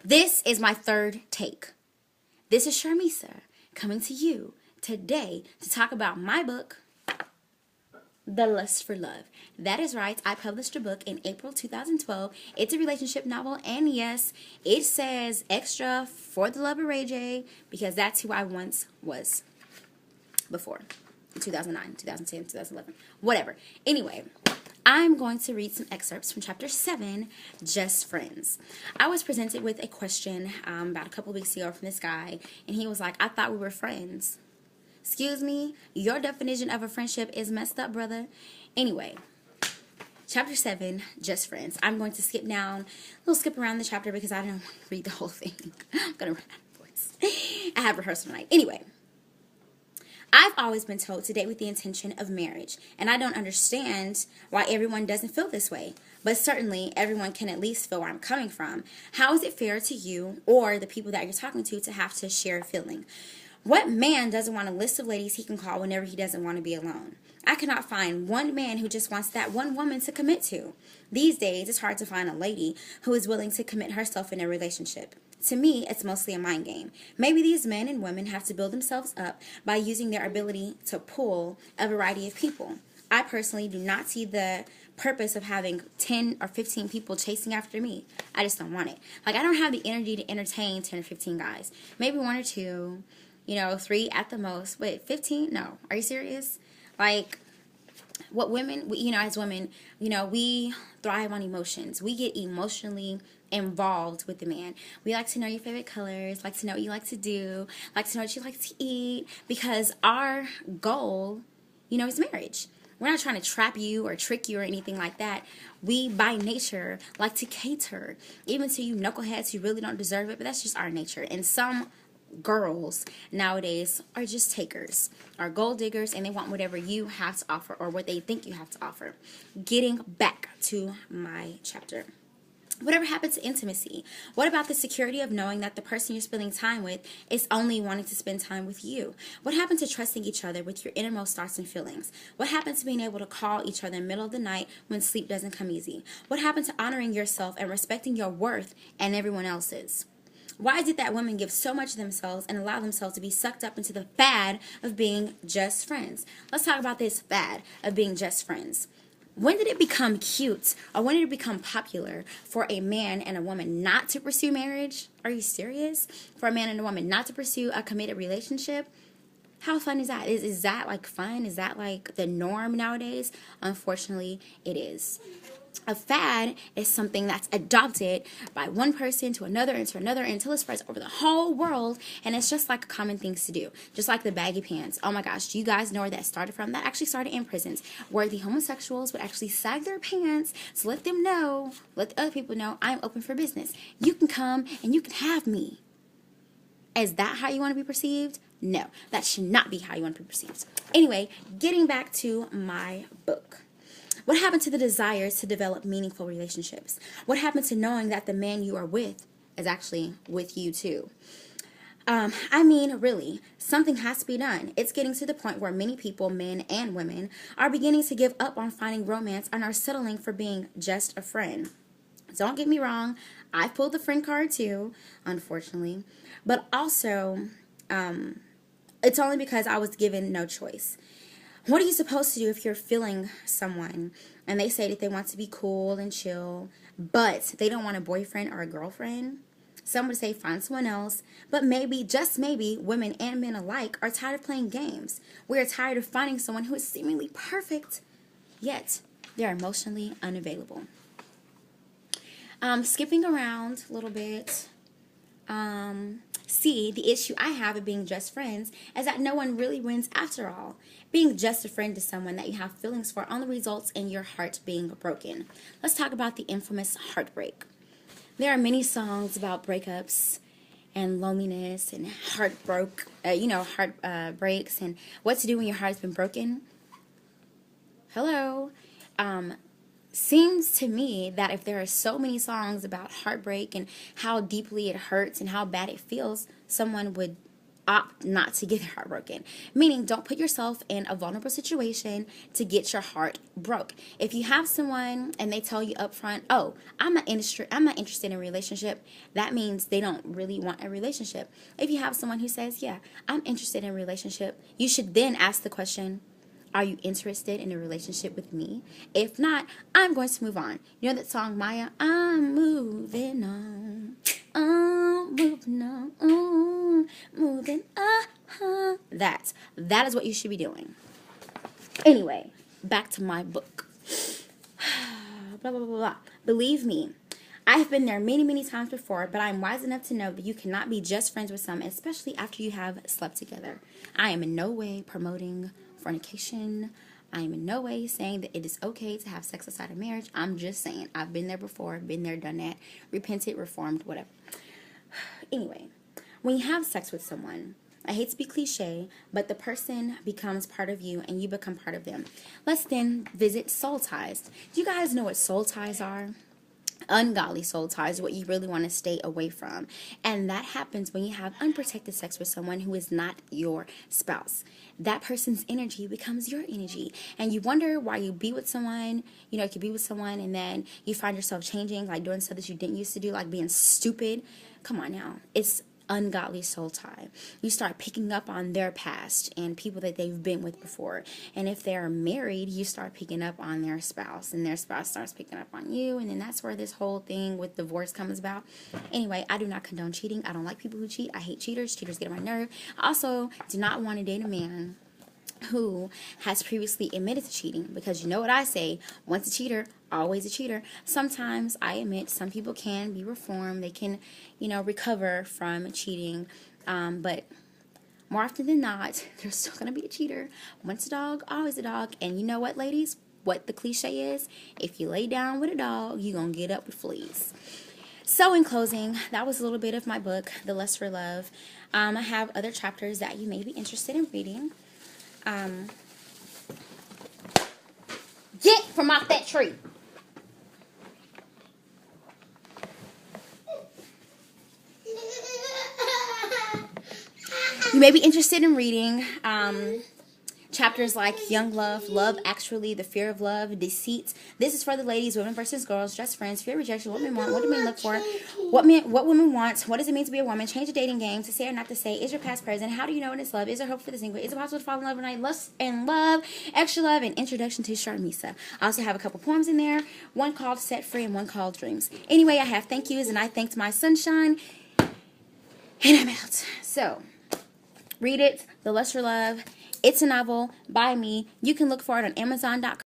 This is my third take. This is Sharmisa coming to you today to talk about my book, The Lust for Love. That is right. I published a book in April 2012. It's a relationship novel, and yes, it says extra for the love of Ray J because that's who I once was before. 2009, 2010, 2011, whatever. Anyway, I'm going to read some excerpts from chapter 7, Just Friends. I was presented with a question about a couple weeks ago from this guy, and he was like, I thought we were friends. Excuse me, your definition of a friendship is messed up, brother. Anyway, chapter 7, Just Friends. I'm going to skip around the chapter because I don't want to read the whole thing. I'm going to run out of voice. I have rehearsal tonight. Anyway. I've always been told to date with the intention of marriage, and I don't understand why everyone doesn't feel this way. But certainly, everyone can at least feel where I'm coming from. How is it fair to you or the people that you're talking to have to share a feeling? What man doesn't want a list of ladies he can call whenever he doesn't want to be alone? I cannot find one man who just wants that one woman to commit to. These days, it's hard to find a lady who is willing to commit herself in a relationship. To me, it's mostly a mind game. Maybe these men and women have to build themselves up by using their ability to pull a variety of people. I personally do not see the purpose of having 10 or 15 people chasing after me. I just don't want it. Like, I don't have the energy to entertain 10 or 15 guys. Maybe one or two, 3 at the most. Wait, 15? No. Are you serious? Like, what women, as women, we thrive on emotions. We get emotionally involved with the man. We like to know your favorite colors, like to know what you like to do, like to know what you like to eat, because our goal, is marriage. We're not trying to trap you or trick you or anything like that. We, by nature, like to cater, even to you knuckleheads who really don't deserve it, but that's just our nature. And some girls nowadays are just takers, are gold diggers, and they want whatever you have to offer or what they think you have to offer. Getting back to my chapter. Whatever happened to intimacy? What about the security of knowing that the person you're spending time with is only wanting to spend time with you? What happened to trusting each other with your innermost thoughts and feelings? What happened to being able to call each other in the middle of the night when sleep doesn't come easy? What happened to honoring yourself and respecting your worth and everyone else's? Why did that woman give so much of themselves and allow themselves to be sucked up into the fad of being just friends? Let's talk about this fad of being just friends. When did it become cute, or when did it become popular for a man and a woman not to pursue marriage? Are you serious? For a man and a woman not to pursue a committed relationship? How fun is that? Is that like fun? Is that like the norm nowadays? Unfortunately, it is. A fad is something that's adopted by one person to another and to another until it spreads over the whole world, and it's just like common things to do. Just like the baggy pants. Oh my gosh, do you guys know where that started from? That actually started in prisons, where the homosexuals would actually sag their pants to let them know, let the other people know, I'm open for business. You can come and you can have me. Is that how you want to be perceived? No, that should not be how you want to be perceived. Anyway, getting back to my book. What happened to the desires to develop meaningful relationships? What happened to knowing that the man you are with is actually with you too? Really, something has to be done. It's getting to the point where many people, men and women, are beginning to give up on finding romance and are settling for being just a friend. Don't get me wrong, I've pulled the friend card too, unfortunately. But also, it's only because I was given no choice. What are you supposed to do if you're feeling someone and they say that they want to be cool and chill, but they don't want a boyfriend or a girlfriend? Some would say find someone else, but maybe, just maybe, women and men alike are tired of playing games. We are tired of finding someone who is seemingly perfect, yet they are emotionally unavailable. Skipping around a little bit. The issue I have of being just friends is that no one really wins after all. Being just a friend to someone that you have feelings for only results in your heart being broken. Let's talk about the infamous heartbreak. There are many songs about breakups and loneliness and heartbreaks and what to do when your heart has been broken. Hello. Seems to me that if there are so many songs about heartbreak and how deeply it hurts and how bad it feels, someone would opt not to get their heart broken. Meaning, don't put yourself in a vulnerable situation to get your heart broke. If you have someone and they tell you up front, oh, I'm not interested in a relationship, that means they don't really want a relationship. If you have someone who says, yeah, I'm interested in a relationship, you should then ask the question, are you interested in a relationship with me? If not, I'm going to move on. You know that song, Maya? I'm moving on. I'm moving on. Moving on. That is what you should be doing. Anyway, back to my book. Blah, blah, blah, blah. Believe me, I have been there many, many times before, but I am wise enough to know that you cannot be just friends with someone, especially after you have slept together. I am in no way promoting fornication. I am in no way saying that it is okay to have sex outside of marriage. I'm just saying, I've been there before, been there, done that, repented, reformed, whatever. Anyway, when you have sex with someone, I hate to be cliche, but the person becomes part of you and you become part of them. Let's then visit soul ties. Do you guys know what soul ties are? Ungodly soul ties, what you really want to stay away from. And that happens when you have unprotected sex with someone who is not your spouse. That person's energy becomes your energy. And you wonder why you be with someone, you could be with someone and then you find yourself changing, like doing stuff that you didn't used to do, like being stupid. Come on now. It's ungodly soul tie. You start picking up on their past and people that they've been with before. And if they're married, you start picking up on their spouse and their spouse starts picking up on you. And then that's where this whole thing with divorce comes about. Anyway, I do not condone cheating. I don't like people who cheat. I hate cheaters. Cheaters get on my nerve. I also do not want to date a man who has previously admitted to cheating, because you know what I say, once a cheater, always a cheater. Sometimes I admit some people can be reformed, they can, recover from cheating, but more often than not, there's still going to be a cheater. Once a dog, always a dog. And you know what, ladies, what the cliche is, if you lay down with a dog, you're going to get up with fleas. So in closing, that was a little bit of my book, The Lust for Love. I have other chapters that you may be interested in reading. Get from off that tree. You may be interested in reading chapters like Young Love, Love Actually, The Fear of Love, Deceit. This is for the ladies, women versus girls, just friends, fear rejection, what men want, what do men look for, what women want, what does it mean to be a woman, change the dating game, to say or not to say, is your past present, how do you know when it's love, is there hope for the single, is it possible to fall in love overnight, lust and love, extra love, and introduction to Sharmisa. I also have a couple poems in there, one called Set Free and one called Dreams. Anyway, I have thank yous and I thanked my sunshine, and I'm out. So, read it, The Lust for Love. It's a novel by me. You can look for it on Amazon.com.